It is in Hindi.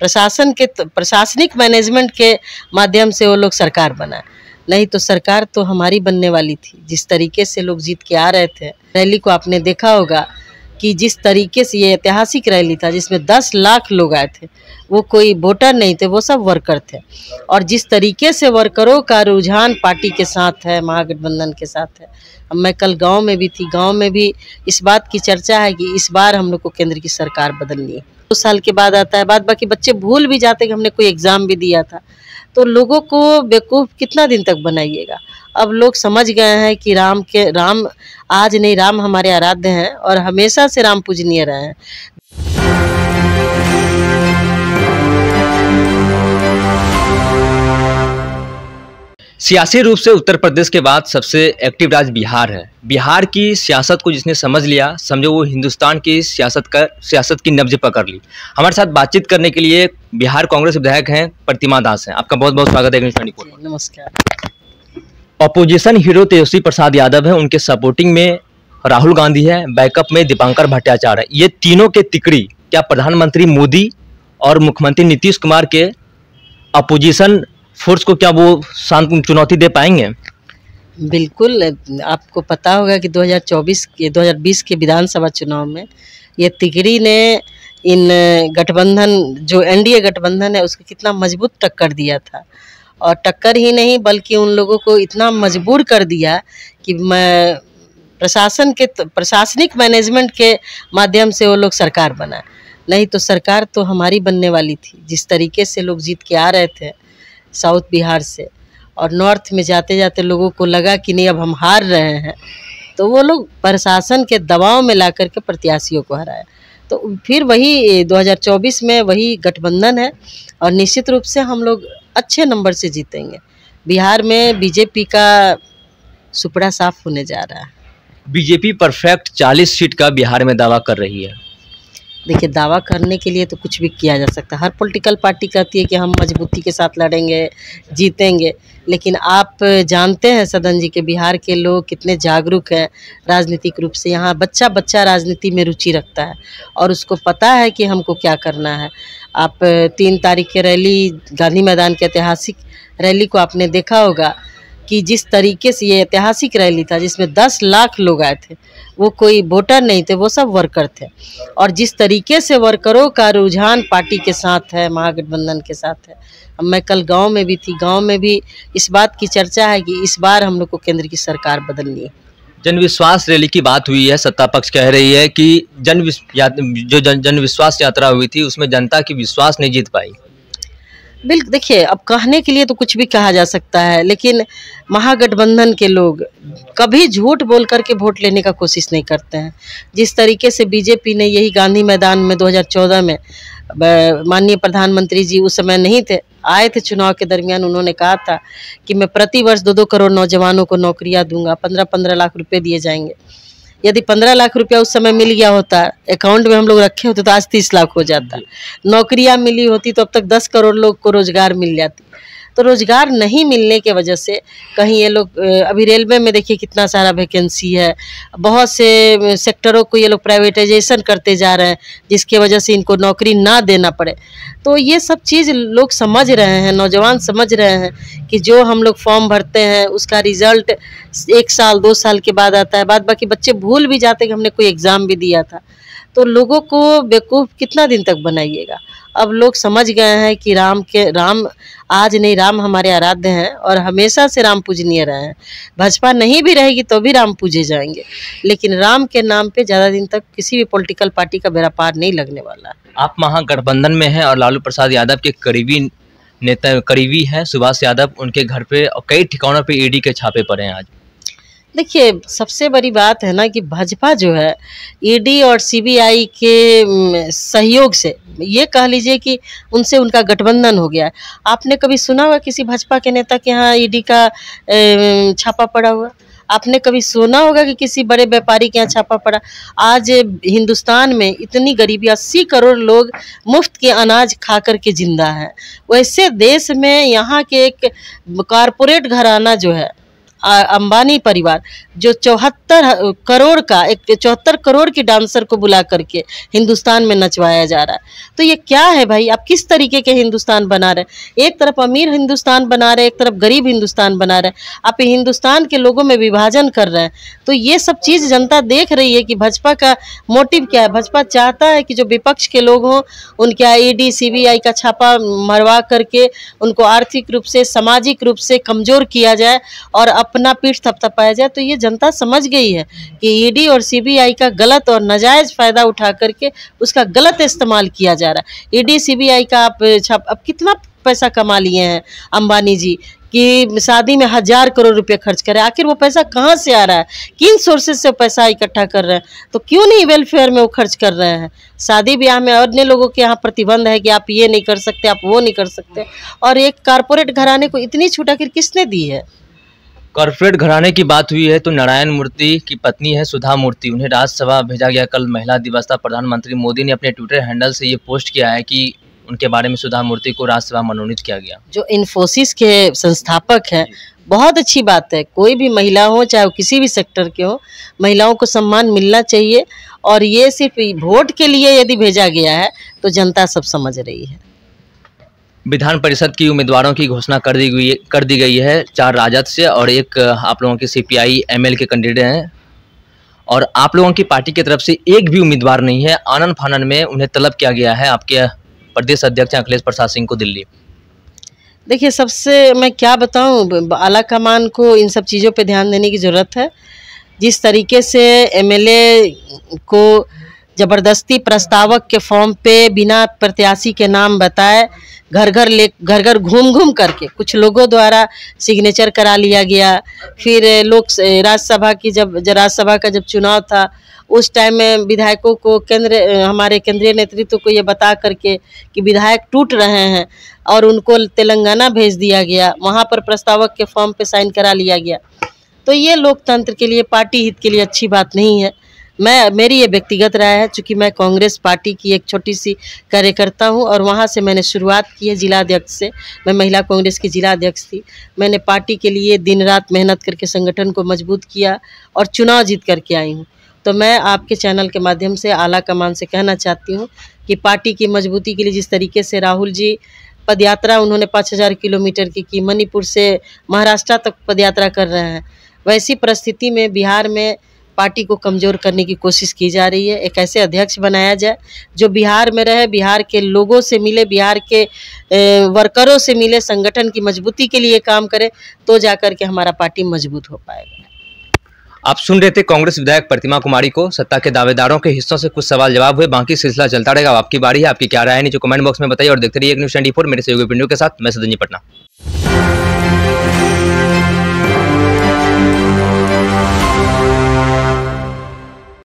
प्रशासनिक मैनेजमेंट के माध्यम से वो लोग सरकार बनाए, नहीं तो सरकार तो हमारी बनने वाली थी। जिस तरीके से लोग जीत के आ रहे थे, रैली को आपने देखा होगा कि जिस तरीके से ये ऐतिहासिक रैली था जिसमें 10 लाख लोग आए थे, वो कोई वोटर नहीं थे, वो सब वर्कर थे। और जिस तरीके से वर्करों का रुझान पार्टी के साथ है, महागठबंधन के साथ है। अब मैं कल गांव में भी थी, गांव में भी इस बात की चर्चा है कि इस बार हम लोग को केंद्र की सरकार बदलनी है। 2 साल के बाद आता है, बाद बाकी बच्चे भूल भी जाते कि हमने कोई एग्ज़ाम भी दिया था। तो लोगों को बेवकूफ़ कितना दिन तक बनाइएगा। अब लोग समझ गए हैं कि राम आज नहीं, राम हमारे आराध्य हैं और हमेशा से राम पूजनीय रहे हैं। सियासी रूप से उत्तर प्रदेश के बाद सबसे एक्टिव राज्य बिहार है। बिहार की सियासत को जिसने समझ लिया, समझो वो हिंदुस्तान की सियासत की नब्ज पकड़ ली। हमारे साथ बातचीत करने के लिए बिहार कांग्रेस विधायक हैं प्रतिमा दास हैं। आपका बहुत बहुत स्वागत है। नमस्कार। ऑपोजिशन हीरो तेजस्वी प्रसाद यादव है, उनके सपोर्टिंग में राहुल गांधी है, बैकअप में दीपांकर भट्टाचार्य है। ये तीनों के तिकड़ी क्या प्रधानमंत्री मोदी और मुख्यमंत्री नीतीश कुमार के अपोजिशन फोर्स को क्या वो चुनौती दे पाएंगे? बिल्कुल। आपको पता होगा कि 2020 के विधानसभा चुनाव में ये तिकड़ी ने इन गठबंधन जो एनडीए गठबंधन है उसको कितना मजबूत टक्कर दिया था। और टक्कर ही नहीं बल्कि उन लोगों को इतना मजबूर कर दिया कि प्रशासनिक मैनेजमेंट के माध्यम से वो लोग सरकार बनाए, नहीं तो सरकार तो हमारी बनने वाली थी। जिस तरीके से लोग जीत के आ रहे थे साउथ बिहार से, और नॉर्थ में जाते जाते लोगों को लगा कि नहीं अब हम हार रहे हैं, तो वो लोग प्रशासन के दबाव में ला करके प्रत्याशियों को हराया। तो फिर वही 2024 में वही गठबंधन है और निश्चित रूप से हम लोग अच्छे नंबर से जीतेंगे। बिहार में बीजेपी का सुपड़ा साफ होने जा रहा है। बीजेपी परफेक्ट 40 सीट का बिहार में दावा कर रही है। देखिए, दावा करने के लिए तो कुछ भी किया जा सकता है। हर पॉलिटिकल पार्टी कहती है कि हम मजबूती के साथ लड़ेंगे, जीतेंगे, लेकिन आप जानते हैं सदन जी के बिहार के लोग कितने जागरूक हैं राजनीतिक रूप से। यहाँ बच्चा बच्चा राजनीति में रुचि रखता है और उसको पता है कि हमको क्या करना है। आप 3 तारीख के रैली, गांधी मैदान के ऐतिहासिक रैली को आपने देखा होगा कि जिस तरीके से ये ऐतिहासिक रैली था जिसमें 10 लाख लोग आए थे, वो कोई वोटर नहीं थे, वो सब वर्कर थे। और जिस तरीके से वर्करों का रुझान पार्टी के साथ है, महागठबंधन के साथ है। अब मैं कल गांव में भी थी, गांव में भी इस बात की चर्चा है कि इस बार हम लोग को केंद्र की सरकार बदलनी है। जनविश्वास रैली की बात हुई है, सत्ता पक्ष कह रही है कि जनविश्वास यात्रा हुई थी उसमें जनता की विश्वास नहीं जीत पाई। बिल्कुल। देखिए, अब कहने के लिए तो कुछ भी कहा जा सकता है, लेकिन महागठबंधन के लोग कभी झूठ बोल करके वोट लेने का कोशिश नहीं करते हैं। जिस तरीके से बीजेपी ने यही गांधी मैदान में 2014 में माननीय प्रधानमंत्री जी उस समय नहीं थे, आए थे चुनाव के दरमियान, उन्होंने कहा था कि मैं प्रतिवर्ष 2-2 करोड़ नौजवानों को नौकरियां दूंगा, 15-15 लाख रुपए दिए जाएंगे। यदि 15 लाख रुपया उस समय मिल गया होता, अकाउंट में हम लोग रखे होते, तो आज 30 लाख हो जाता। नौकरियां मिली होती तो अब तक 10 करोड़ लोग को रोजगार मिल जाती। तो रोजगार नहीं मिलने के वजह से कहीं ये लोग अभी रेलवे में देखिए कितना सारा वैकेंसी है, बहुत से सेक्टरों को ये लोग प्राइवेटाइजेशन करते जा रहे हैं जिसके वजह से इनको नौकरी ना देना पड़े। तो ये सब चीज़ लोग समझ रहे हैं, नौजवान समझ रहे हैं कि जो हम लोग फॉर्म भरते हैं उसका रिजल्ट 1 साल 2 साल के बाद आता है, बाद बाकी बच्चे भूल भी जाते कि हमने कोई एग्ज़ाम भी दिया था। तो लोगों को बेवकूफ़ कितना दिन तक बनाइएगा। अब लोग समझ गए हैं कि राम आज नहीं, राम हमारे आराध्य हैं और हमेशा से राम पूजनीय रहे हैं। भाजपा नहीं भी रहेगी तो भी राम पूजे जाएंगे, लेकिन राम के नाम पे ज़्यादा दिन तक किसी भी पॉलिटिकल पार्टी का बेड़ा पार नहीं लगने वाला। आप महागठबंधन में हैं और लालू प्रसाद यादव के करीबी हैं सुभाष यादव, उनके घर पे और कई ठिकानों पे ईडी के छापे पड़े हैं आज। देखिए, सबसे बड़ी बात है ना कि भाजपा जो है ईडी और सीबीआई के सहयोग से, ये कह लीजिए कि उनसे उनका गठबंधन हो गया है। आपने कभी सुना होगा किसी भाजपा के नेता के यहाँ ईडी का छापा पड़ा हुआ? आपने कभी सुना होगा कि किसी बड़े व्यापारी के यहाँ छापा पड़ा? आज हिंदुस्तान में इतनी गरीबी, 80 करोड़ लोग मुफ्त के अनाज खा कर के जिंदा हैं। वैसे देश में यहाँ के एक कारपोरेट घराना जो है, अंबानी परिवार जो 74 करोड़ का 74 करोड़ की डांसर को बुला करके हिंदुस्तान में नचवाया जा रहा है। तो ये क्या है भाई, आप किस तरीके के हिंदुस्तान बना रहे हैं? एक तरफ अमीर हिंदुस्तान बना रहे हैं, एक तरफ गरीब हिंदुस्तान बना रहे हैं। आप हिंदुस्तान के लोगों में विभाजन कर रहे हैं। तो ये सब चीज़ जनता देख रही है कि भाजपा का मोटिव क्या है। भाजपा चाहता है कि जो विपक्ष के लोग हों उनके ईडी सीबीआई का छापा मरवा करके उनको आर्थिक रूप से सामाजिक रूप से कमज़ोर किया जाए और अपना पीठ थपथपाया जाए। तो ये जनता समझ गई है कि ईडी और सीबीआई का गलत और नाजायज़ फ़ायदा उठा करके उसका गलत इस्तेमाल किया जा रहा है। ईडी सीबीआई का अब कितना पैसा कमा लिए हैं अंबानी जी कि शादी में 1000 करोड़ रुपए खर्च करें। आखिर वो पैसा कहाँ से आ रहा है, किन सोर्सेज से पैसा इकट्ठा कर रहे हैं? तो क्यों नहीं वेलफेयर में वो खर्च कर रहे हैं? शादी ब्याह में अन्य लोगों के यहाँ प्रतिबंध है कि आप ये नहीं कर सकते, आप वो नहीं कर सकते, और एक कारपोरेट घराने को इतनी छूट आखिर किसने दी है? कॉर्पोरेट घराने की बात हुई है तो नारायण मूर्ति की पत्नी है सुधा मूर्ति, उन्हें राज्यसभा भेजा गया। कल महिला दिवस था। प्रधानमंत्री मोदी ने अपने ट्विटर हैंडल से ये पोस्ट किया है कि उनके बारे में सुधा मूर्ति को राज्यसभा मनोनीत किया गया। जो इन्फोसिस के संस्थापक हैं, बहुत अच्छी बात है। कोई भी महिला हो, चाहे वो किसी भी सेक्टर के हो, महिलाओं को सम्मान मिलना चाहिए। और ये सिर्फ वोट के लिए यदि भेजा गया है तो जनता सब समझ रही है। विधान परिषद की उम्मीदवारों की घोषणा कर दी गई है। 4 राजद से और एक आप लोगों के सीपीआई एमएल के कैंडिडेट हैं, और आप लोगों की पार्टी की तरफ से एक भी उम्मीदवार नहीं है। आनन फानन में उन्हें तलब किया गया है आपके प्रदेश अध्यक्ष अखिलेश प्रसाद सिंह को दिल्ली। देखिए, सबसे मैं क्या बताऊं, आला कमान को इन सब चीज़ों पे ध्यान देने की ज़रूरत है। जिस तरीके से एमएलए को ज़बरदस्ती प्रस्तावक के फॉर्म पे बिना प्रत्याशी के नाम बताए घर घर घूम करके कुछ लोगों द्वारा सिग्नेचर करा लिया गया। फिर राज्यसभा का जब चुनाव था उस टाइम में विधायकों को हमारे केंद्रीय नेतृत्व को ये बता करके कि विधायक टूट रहे हैं और उनको तेलंगाना भेज दिया गया। वहाँ पर प्रस्तावक के फॉर्म पे साइन करा लिया गया। तो ये लोकतंत्र के लिए, पार्टी हित के लिए अच्छी बात नहीं है। मेरी ये व्यक्तिगत राय है, चूँकि मैं कांग्रेस पार्टी की एक छोटी सी कार्यकर्ता हूँ और वहाँ से मैंने शुरुआत की है जिला अध्यक्ष से। मैं महिला कांग्रेस की जिला अध्यक्ष थी। मैंने पार्टी के लिए दिन रात मेहनत करके संगठन को मजबूत किया और चुनाव जीत करके आई हूँ। तो मैं आपके चैनल के माध्यम से आला कमान से कहना चाहती हूँ कि पार्टी की मजबूती के लिए जिस तरीके से राहुल जी पदयात्रा उन्होंने 5000 किलोमीटर की मणिपुर से महाराष्ट्र तक पदयात्रा कर रहे हैं, वैसी परिस्थिति में बिहार में पार्टी को कमज़ोर करने की कोशिश की जा रही है। एक ऐसे अध्यक्ष बनाया जाए जो बिहार में रहे, बिहार के लोगों से मिले, बिहार के वर्करों से मिले, संगठन की मजबूती के लिए काम करे, तो जाकर के हमारा पार्टी मजबूत हो पाएगा। आप सुन रहे थे कांग्रेस विधायक प्रतिमा कुमारी को। सत्ता के दावेदारों के हिस्सों से कुछ सवाल जवाब हुए, बाकी सिलसिला चलता रहेगा। आपकी बारी है, आपकी क्या राय है नीचे कमेंट बॉक्स में बताइए और देखते रहिए न्यूज़ 24। मेरे सहयोगी पिंडू के साथ मैं सदन जी पटना।